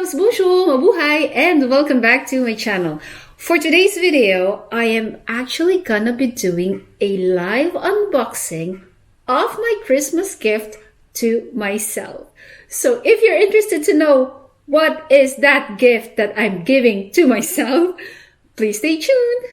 loves, bonjour, mabuhay, and welcome back to my channel. For today's video, I am actually gonna be doing a live unboxing of my Christmas gift to myself. So if you're interested to know what is that gift that I'm giving to myself, please stay tuned.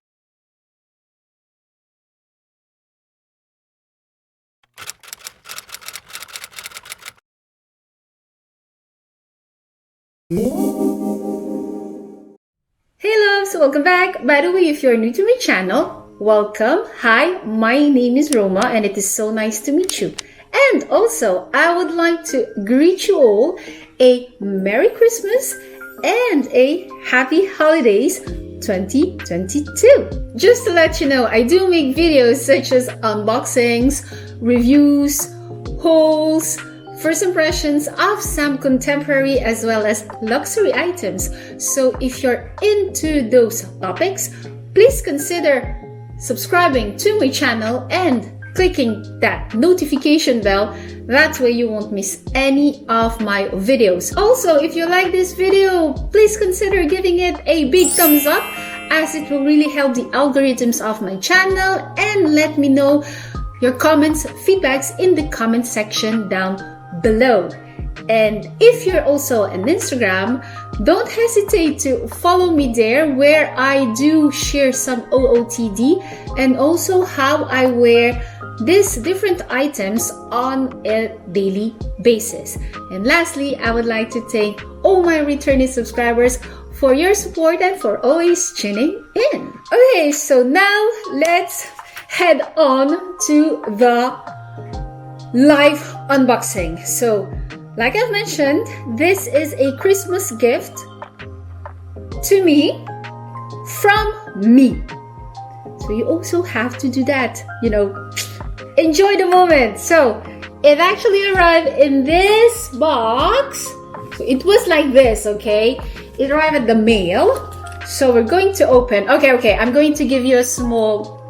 Hey loves, welcome back. By the way, if you're new to my channel, welcome. Hi, my name is Roma and it is so nice to meet you. And also, I would like to greet you all a Merry Christmas and a Happy Holidays 2022. Just to let you know, I do make videos such as unboxings, reviews, hauls, first impressions of some contemporary as well as luxury items. So if you're into those topics, please consider subscribing to my channel and clicking that notification bell. That way you won't miss any of my videos. Also, if you like this video, please consider giving it a big thumbs up, as it will really help the algorithms of my channel, and let me know your comments, feedbacks in the comment section down below. And if you're also on Instagram, don't hesitate to follow me there, where I do share some OOTD and also how I wear these different items on a daily basis. And lastly, I would like to thank all my returning subscribers for your support and for always tuning in. Okay, so now let's head on to the live unboxing. So like I've mentioned, this is a Christmas gift to me from me. So you also have to do that, enjoy the moment. So it actually arrived in this box. So it was like this, okay? It arrived at the mail. So we're going to open. Okay, I'm going to give you a small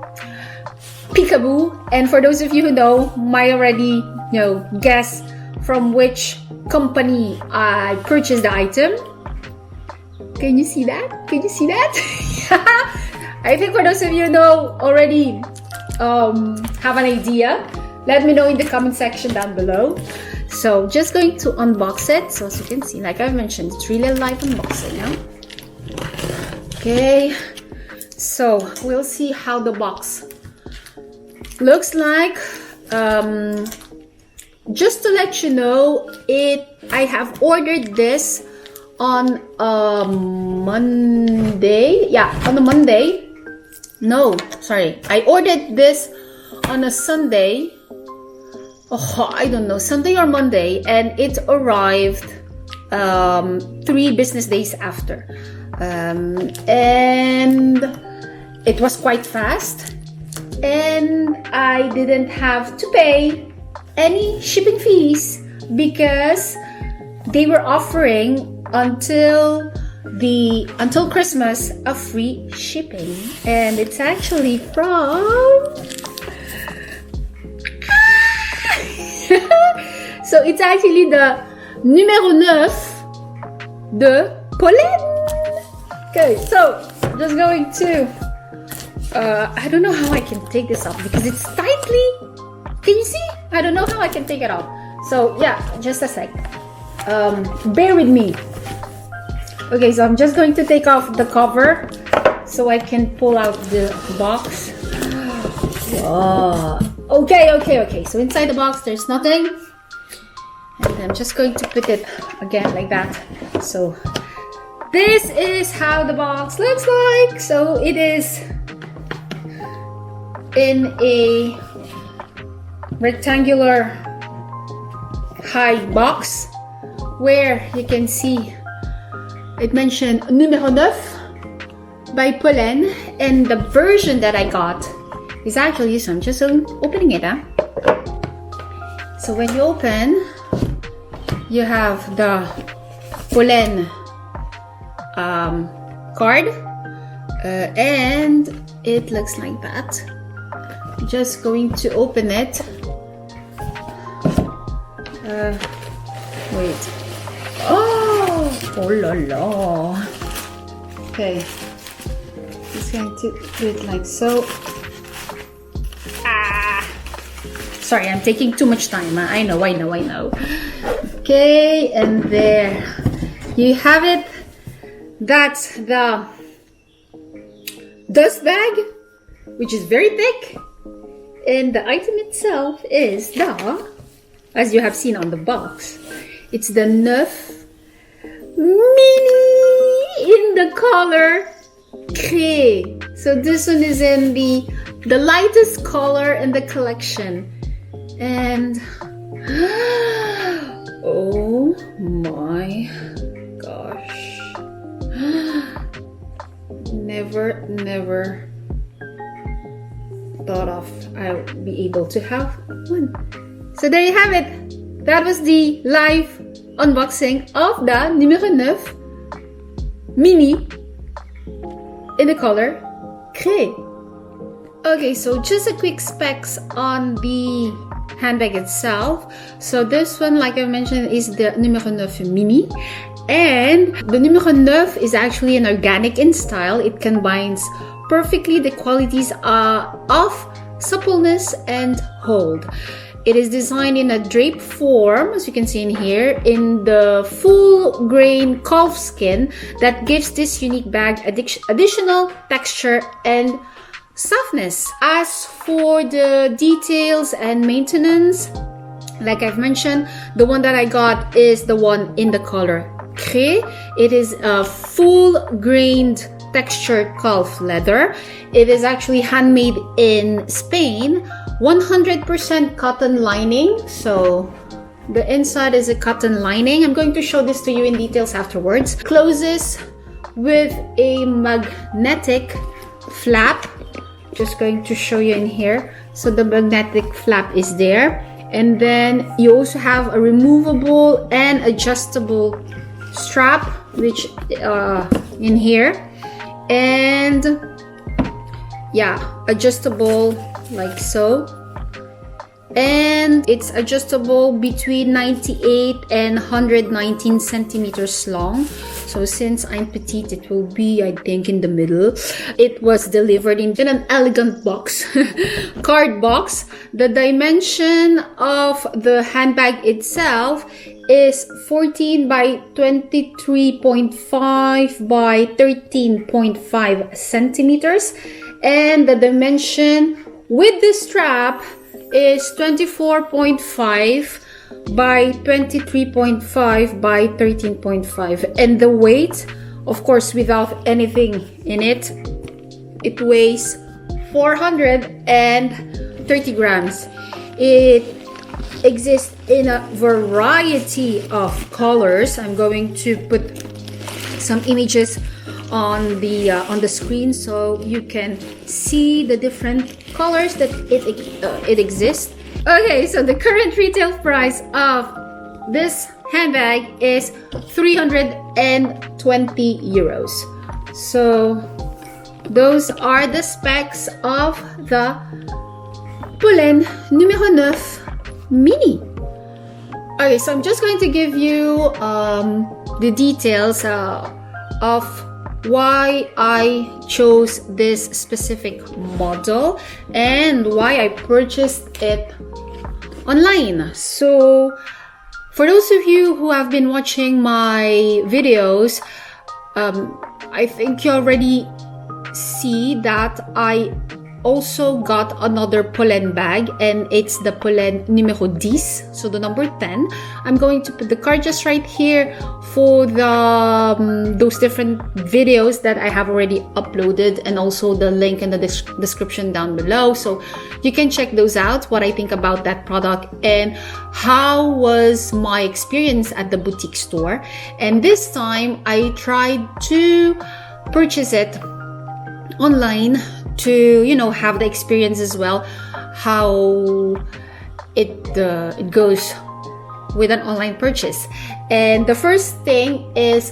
peekaboo, and for those of you who know, might already guess from which company I purchased the item. Can you see that? I think for those of you who know already have an idea, let me know in the comment section down below. So just going to unbox it. So as you can see, like I mentioned, it's really a live unboxing now. Okay, so we'll see how the box looks like. Just to let you know, I have ordered this on a Monday. Yeah, on a Monday. No, sorry. I ordered this on a Sunday. Oh, I don't know, Sunday or Monday, and it arrived 3 business days after. And it was quite fast. And I didn't have to pay any shipping fees because they were offering until Christmas a free shipping. And it's actually from so it's actually the Numéro 9 de POLENE. Okay, so just going to I don't know how I can take this off because it's tightly. Can you see? I don't know how I can take it off. So yeah, just a sec. Bear with me. Okay, so I'm just going to take off the cover so I can pull out the box. Whoa. Okay. So inside the box, there's nothing. And I'm just going to put it again like that. So this is how the box looks like. So it is in a rectangular high box where you can see it mentioned Numéro 9 by POLENE, and the version that I got is actually, so I'm just opening it. So when you open, you have the POLENE card, and it looks like that. Just going to open it. Wait. Oh, Oh la la. Okay. Just going to do it like so. Sorry, I'm taking too much time. I know. Okay, and there you have it. That's the dust bag, which is very thick. And the item itself is as you have seen on the box, it's the 9 Mini in the color Cré. So this one is in the lightest color in the collection. And oh my gosh, never thought of I'll be able to have one. So there you have it. That was the live unboxing of the Numéro 9 Mini in the color Cré. Okay, so just a quick specs on the handbag itself. So this one, like I mentioned, is the Numéro 9 Mini, and the Numéro 9 is actually an organic in style. It combines perfectly the qualities of suppleness and hold. It is designed in a drape form, as you can see in here, in the full grain calf skin that gives this unique bag additional texture and softness. As for the details and maintenance, like I've mentioned, the one that I got is the one in the color Cré. It is a full grained textured calf leather. It is actually handmade in Spain, 100% cotton lining. So the inside is a cotton lining. I'm going to show this to you in details afterwards. Closes with a magnetic flap. Just going to show you in here. So the magnetic flap is there, and then you also have a removable and adjustable strap, which in here, and yeah, adjustable like so, and it's adjustable between 98 and 119 centimeters long. So since I'm petite, it will be, I think, in the middle. It was delivered in an elegant box, card box. The dimension of the handbag itself is 14 by 23.5 by 13.5 centimeters. And the dimension with the strap is 24.5 by 23.5 by 13.5, and the weight, of course, without anything in it, it weighs 430 grams. It exists in a variety of colors. I'm going to put some images on the screen so you can see the different colors that it exists. Okay, so the current retail price of this handbag is 320 euros. So those are the specs of the POLENE Numéro 9 Mini. Okay, so I'm just going to give you the details of why I chose this specific model and why I purchased it online. So for those of you who have been watching my videos, I think you already see that I also got another POLENE bag, and it's the POLENE Numéro 10, so the number 10. I'm going to put the card just right here for the those different videos that I have already uploaded, and also the link in the description down below, so you can check those out, what I think about that product and how was my experience at the boutique store. And this time I tried to purchase it online to, you know, have the experience as well, how it goes with an online purchase. And the first thing is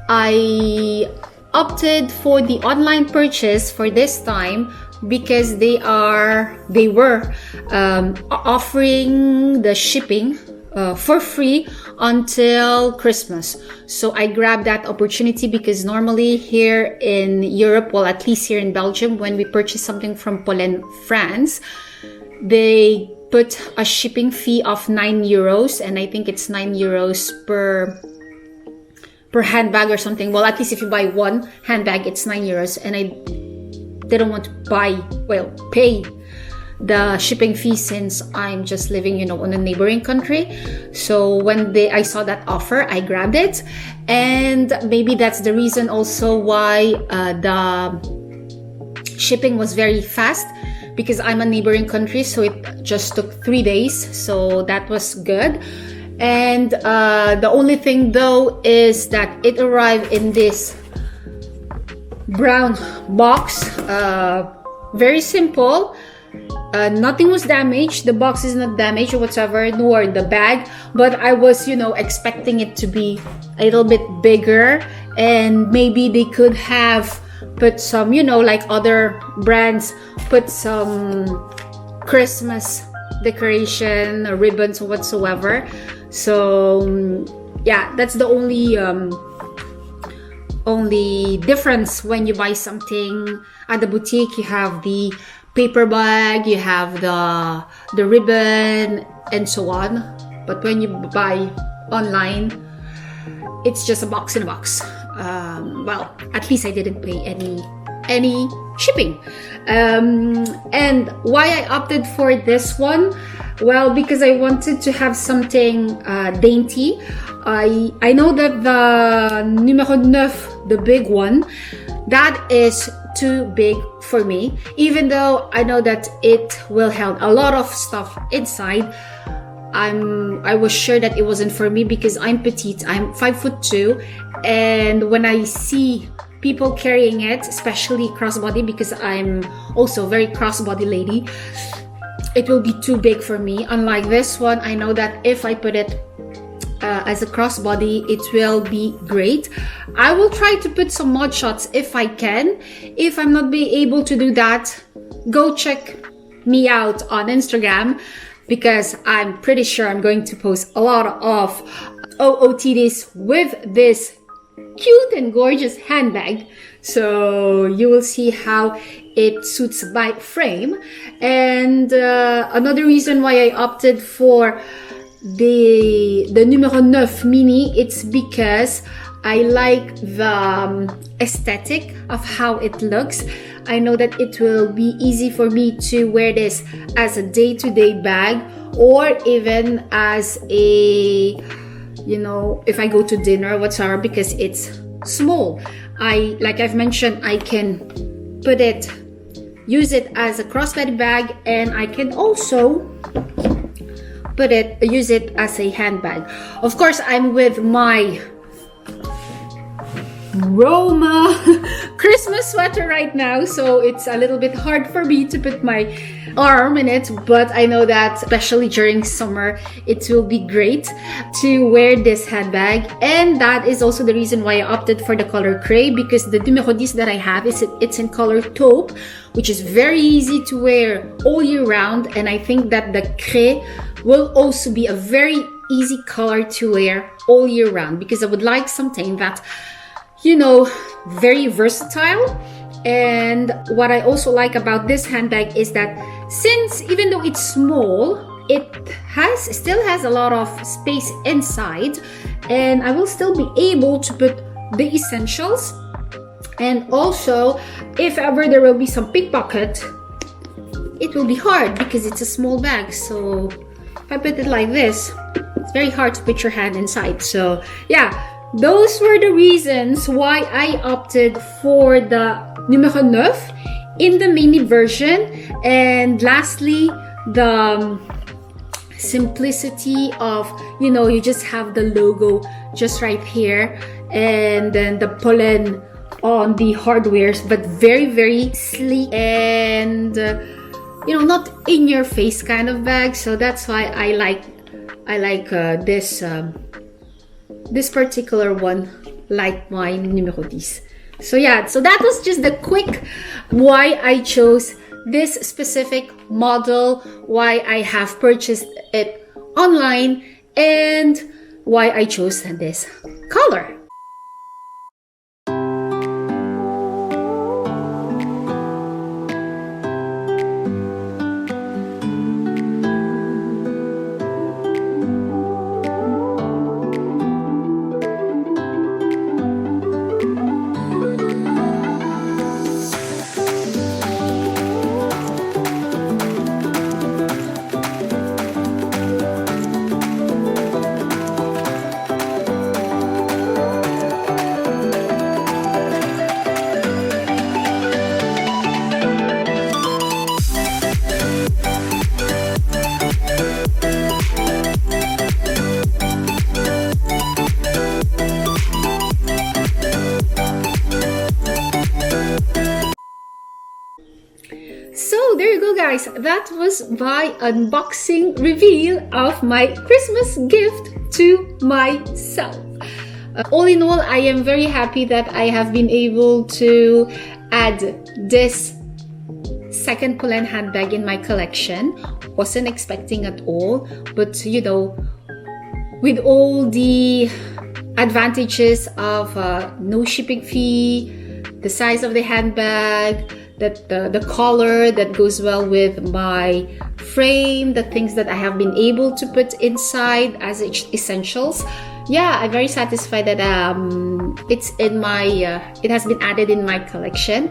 I opted for the online purchase for this time because they were offering the shipping for free until Christmas. So I grabbed that opportunity because normally here in Europe, well, at least here in Belgium, when we purchase something from POLENE France, they put a shipping fee of 9 euros, and I think it's 9 euros per handbag or something. Well, at least if you buy one handbag, it's 9 euros, and I didn't want to pay the shipping fee since I'm just living, in a neighboring country. So when I saw that offer, I grabbed it, and maybe that's the reason also why the shipping was very fast, because I'm a neighboring country, so it just took 3 days, so that was good. And the only thing though is that it arrived in this brown box, very simple. Nothing was damaged. The box is not damaged or whatsoever, nor the bag, but I was, expecting it to be a little bit bigger, and maybe they could have put some, like other brands, put some Christmas decoration or ribbons or whatsoever. So yeah, that's the only difference. When you buy something at the boutique, you have the paper bag, you have the ribbon, and so on. But when you buy online, it's just a box in a box. Well, at least I didn't pay any shipping. And why I opted for this one? Well, because I wanted to have something dainty. I know that the Numéro 9, the big one, that is too big for me, even though I know that it will hold a lot of stuff inside. I was sure that it wasn't for me because I'm petite. I'm 5'2", and when I see people carrying it, especially crossbody, because I'm also a very crossbody lady, it will be too big for me. Unlike this one, I know that if I put it as a crossbody, it will be great. I will try to put some mod shots if I can. If I'm not being able to do that, go check me out on Instagram, because I'm pretty sure I'm going to post a lot of OOTDs with this cute and gorgeous handbag. So you will see how it suits my frame. And another reason why I opted for the Numéro 9 mini, it's because I like the aesthetic of how it looks. I know that it will be easy for me to wear this as a day-to-day bag, or even as a, if I go to dinner or whatsoever, because it's small. Like I've mentioned, I can use it as a crossbody bag, and I can also use it as a handbag. Of course, I'm with my Roma Christmas sweater right now, so it's a little bit hard for me to put my arm in it, but I know that especially during summer it will be great to wear this handbag. And that is also the reason why I opted for the color gray, because the Numéro 10 that I have it's in color taupe, which is very easy to wear all year round, and I think that the gray will also be a very easy color to wear all year round, because I would like something that, very versatile. And what I also like about this handbag is that, since even though it's small, it still has a lot of space inside, and I will still be able to put the essentials. And also, if ever there will be some pickpocket, it will be hard because it's a small bag. So if I put it like this, it's very hard to put your hand inside. So yeah, those were the reasons why I opted for the Numéro 9 in the mini version. And lastly, the simplicity of, you just have the logo just right here, and then the POLENE on the hardwares, but very, very sleek and not in your face kind of bag. So that's why I like this particular one, like my Numéro 10. So yeah, so that was just the quick why I chose this specific model, why I have purchased it online, and why I chose this color. So there you go, guys. That was my unboxing reveal of my Christmas gift to myself. All in all, I am very happy that I have been able to add this second POLENE handbag in my collection. Wasn't expecting at all, but you know, with all the advantages of no shipping fee, the size of the handbag, that the color that goes well with my frame, the things that I have been able to put inside as essentials. Yeah, I'm very satisfied that it's in my it has been added in my collection,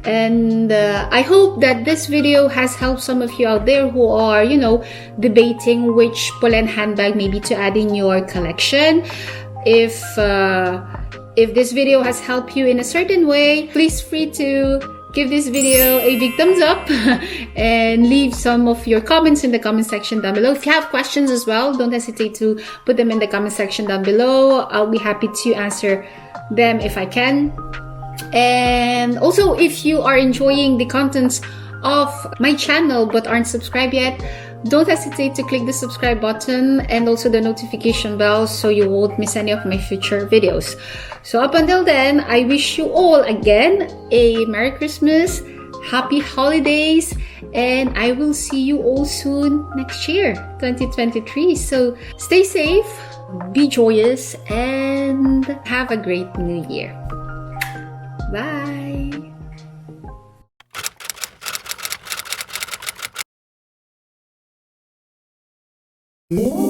and I hope that this video has helped some of you out there who are, you know, debating which POLENE handbag maybe to add in your collection. If this video has helped you in a certain way, please free to give this video a big thumbs up and leave some of your comments in the comment section down below. If you have questions as well, don't hesitate to put them in the comment section down below. I'll be happy to answer them if I can. And also, if you are enjoying the contents of my channel but aren't subscribed yet, don't hesitate to click the subscribe button and also the notification bell so you won't miss any of my future videos. So up until then, I wish you all again a Merry Christmas, Happy Holidays, and I will see you all soon next year, 2023. So stay safe, be joyous, and have a great new year. Bye! Ooh.